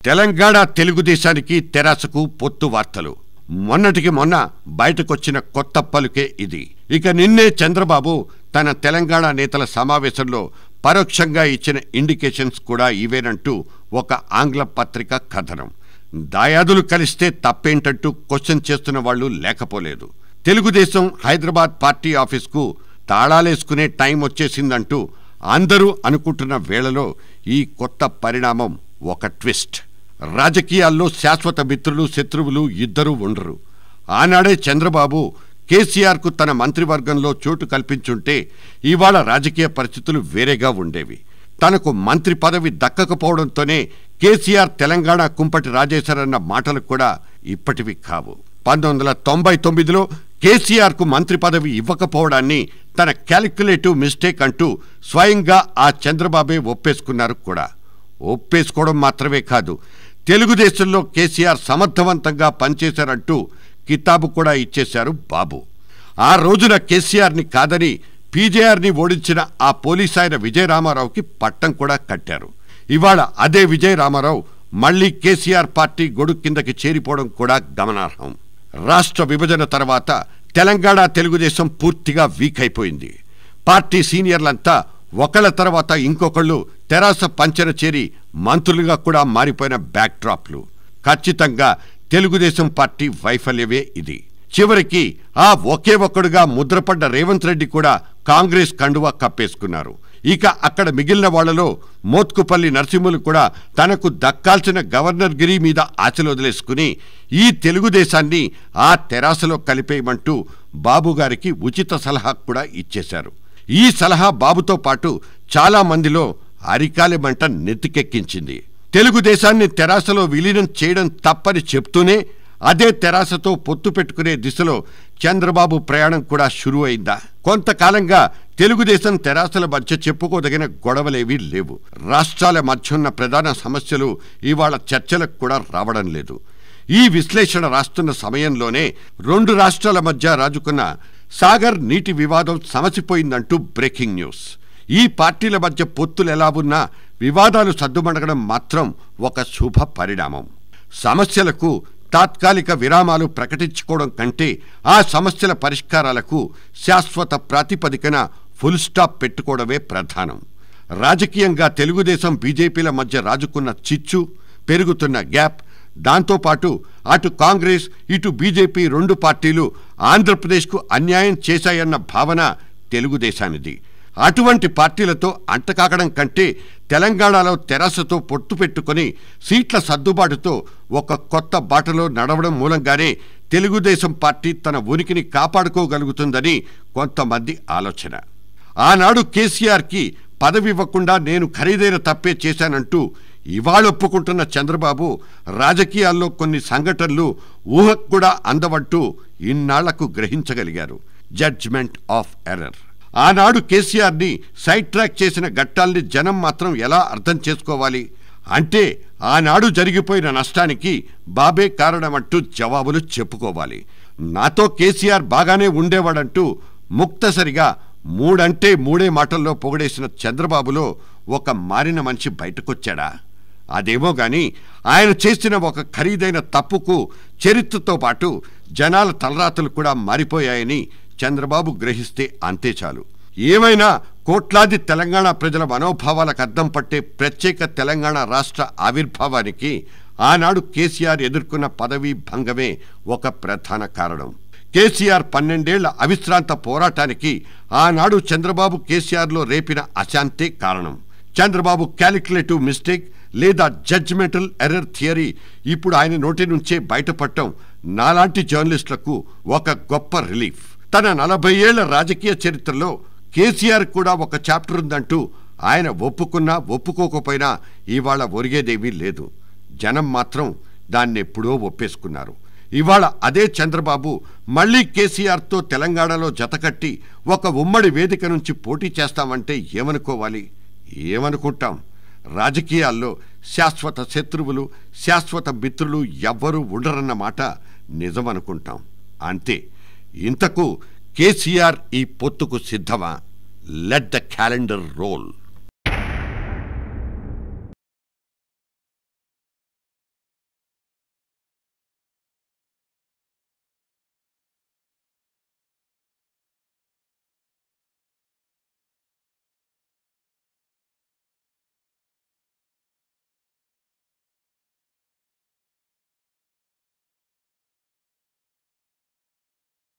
తెలంగాణ తెలుగుదేశానికి తెరాసకు పొత్తు వార్తలు. మొన్నటికి మొన్న బయటకొచ్చిన కొత్త పలుకే ఇది. ఇక నిన్నే చంద్రబాబు తన తెలంగాణ నేతల సమావేశంలో పరోక్షంగా ఇచ్చిన ఇండికేషన్స్ కూడా ఇవేనంటూ ఒక ఆంగ్ల పత్రిక కథనం. దాయాదులు కలిస్తే తప్పేంటంటూ క్వశ్చన్ చేస్తున్న వాళ్ళు లేకపోలేదు. తెలుగుదేశం హైదరాబాద్ పార్టీ ఆఫీస్కు తాళాలేసుకునే టైం వచ్చేసిందంటూ అందరూ అనుకుంటున్న వేళలో ఈ కొత్త పరిణామం ఒక ట్విస్ట్. రాజకీయాల్లో శాశ్వత మిత్రులు శత్రువులు ఇద్దరూ ఉండరు. ఆనాడే చంద్రబాబు కేసీఆర్కు తన మంత్రివర్గంలో చోటు కల్పించుంటే ఇవాళ రాజకీయ పరిస్థితులు వేరేగా ఉండేవి. తనకు మంత్రి పదవి దక్కకపోవడంతోనే కేసీఆర్ తెలంగాణ కుంపటి రాజేశారన్న మాటలు కూడా ఇప్పటివి కావు. 1999లో కేసీఆర్కు మంత్రి పదవి ఇవ్వకపోవడాన్ని తన క్యాలిక్యులేటివ్ మిస్టేక్ అంటూ స్వయంగా ఆ చంద్రబాబే ఒప్పేసుకున్నారు కూడా. ఒప్పేసుకోవడం మాత్రమే కాదు, తెలుగుదేశంలో కేసీఆర్ సమర్థవంతంగా పనిచేశారంటూ కితాబు కూడా ఇచ్చేశారు బాబు. ఆ రోజున కేసీఆర్ని కాదని పీజేఆర్ని ఓడించిన ఆ పోలీసాయన విజయరామారావుకి పట్టం కూడా కట్టారు. ఇవాళ అదే విజయరామారావు మళ్లీ కేసీఆర్ పార్టీ గొడుగు కిందకి చేరిపోవడం కూడా గమనార్హం. రాష్ట్ర విభజన తర్వాత తెలంగాణ తెలుగుదేశం పూర్తిగా వీక్ అయిపోయింది. పార్టీ సీనియర్లంతా ఒకళ్ళ తర్వాత ఇంకొకళ్ళు తెరాస పంచన చేరి మంత్రులుగా కూడా మారిపోయిన బ్యాక్ డ్రాప్లు. ఖచ్చితంగా తెలుగుదేశం పార్టీ వైఫల్యమే ఇది. చివరికి ఆ ఒకే ఒక్కడుగా ముద్రపడ్డ రేవంత్ రెడ్డి కూడా కాంగ్రెస్ కండువా కప్పేసుకున్నారు. ఇక అక్కడ మిగిలిన వాళ్లలో మోత్కుపల్లి నరసింహులు కూడా తనకు దక్కాల్సిన గవర్నర్ గిరి మీద ఆశలు వదిలేసుకుని ఈ తెలుగుదేశాన్ని ఆ తెరాసలో కలిపేయమంటూ బాబుగారికి ఉచిత సలహా కూడా ఇచ్చేశారు. ఈ సలహా బాబుతో పాటు చాలా మందిలో అరికాలి మంట నెత్తికెక్కించింది. తెలుగుదేశాన్ని తెరాసలో విలీనం చేయడం తప్పని చెప్తూనే అదే తెరాసతో పొత్తు పెట్టుకునే దిశలో చంద్రబాబు ప్రయాణం కూడా షురూ అయిందా? కొంతకాలంగా తెలుగుదేశం తెరాసల మధ్య చెప్పుకోదగిన గొడవలేవీ లేవు. రాష్ట్రాల మధ్య ఉన్న ప్రధాన సమస్యలు ఇవాళ చర్చలకు కూడా రావడం లేదు. ఈ విశ్లేషణ రాస్తున్న సమయంలోనే రెండు రాష్ట్రాల మధ్య రాజుకున్న సాగర్ నీటి వివాదం సమసిపోయిందంటూ బ్రేకింగ్ న్యూస్. ఈ పార్టీల మధ్య పొత్తులు ఎలా ఉన్నా వివాదాలు సద్దుమణగడం మాత్రం ఒక శుభ పరిణామం. సమస్యలకు తాత్కాలిక విరామాలు ప్రకటించుకోవడం కంటే ఆ సమస్యల పరిష్కారాలకు శాశ్వత ప్రాతిపదికన ఫుల్ స్టాప్ పెట్టుకోవడమే ప్రధానం. రాజకీయంగా తెలుగుదేశం బీజేపీల మధ్య రాజుకున్న చిచ్చు, పెరుగుతున్న గ్యాప్, దాంతోపాటు అటు కాంగ్రెస్ ఇటు బీజేపీ రెండు పార్టీలు ఆంధ్రప్రదేశ్కు అన్యాయం చేశాయన్న భావన తెలుగుదేశానిది. అటువంటి పార్టీలతో అంటకాకడం కంటే తెలంగాణలో తెరాసతో పొత్తు పెట్టుకుని సీట్ల సర్దుబాటుతో ఒక కొత్త బాటలో నడవడం మూలంగానే తెలుగుదేశం పార్టీ తన ఉనికిని కాపాడుకోగలుగుతుందని కొంతమంది ఆలోచన. ఆనాడు కేసీఆర్కి పదవి ఇవ్వకుండా నేను ఖరీదైన తప్పే చేశానంటూ ఇవాళ ఒప్పుకుంటున్న చంద్రబాబు రాజకీయాల్లో కొన్ని సంఘటనలు ఊహకు కూడా అందవంటూ ఇన్నాళ్లకు గ్రహించగలిగారు. Judgement of error. ఆనాడు కేసీఆర్ని సైడ్ ట్రాక్ చేసిన ఘట్టాల్ని జనం మాత్రం ఎలా అర్థం చేసుకోవాలి? అంటే ఆనాడు జరిగిపోయిన నష్టానికి బాబే కారణమంటూ జవాబులు చెప్పుకోవాలి. నాతో కేసీఆర్ బాగానే ఉండేవాడంటూ ముక్తసరిగా మూడంటే మూడే మాటల్లో పొగడేసిన చంద్రబాబులో ఒక మారిన మనిషి బయటకొచ్చాడా? అదేమో గాని ఆయన చేసిన ఒక ఖరీదైన తప్పుకు చరిత్రతో పాటు జనాల తలరాతలు కూడా మారిపోయాయని చంద్రబాబు గ్రహిస్తే అంతే చాలు. ఏమైనా కోట్లాది తెలంగాణ ప్రజల మనోభావాలకు అద్దం పట్టే ప్రత్యేక తెలంగాణ రాష్ట్ర ఆవిర్భావానికి ఆనాడు కేసీఆర్ ఎదుర్కొన్న పదవీ భంగమే ఒక ప్రధాన కారణం. కేసీఆర్ 12 ఏళ్ల అవిశ్రాంత పోరాటానికి ఆనాడు చంద్రబాబు కేసీఆర్లో రేపిన అశాంతే కారణం. చంద్రబాబు క్యాలిక్యులేటివ్ మిస్టేక్ లేదా జడ్జ్మెంటల్ ఎర్రర్ థియరీ ఇప్పుడు ఆయన నోటి నుంచే బయటపడటం నాలాంటి జర్నలిస్టులకు ఒక గొప్ప రిలీఫ్. తన 40 ఏళ్ల రాజకీయ చరిత్రలో కేసీఆర్ కూడా ఒక చాప్టర్ ఉందంటూ ఆయన ఒప్పుకున్నా ఒప్పుకోకపోయినా ఇవాళ ఒరిగేదేమీ లేదు. జనం మాత్రం దాన్నెప్పుడో ఒప్పేసుకున్నారు. ఇవాళ అదే చంద్రబాబు మళ్లీ కేసీఆర్తో తెలంగాణలో జతకట్టి ఒక ఉమ్మడి వేదిక నుంచి పోటీ చేస్తామంటే ఏమనుకోవాలి? ఏమనుకుంటాం? రాజకీయాల్లో శాశ్వత శత్రువులు శాశ్వత మిత్రులు ఎవ్వరూ ఉండరన్న మాట నిజమనుకుంటాం అంతే. ఇంతకు కేసీఆర్ ఈ పొత్తుకు సిద్ధమా? Let the calendar role.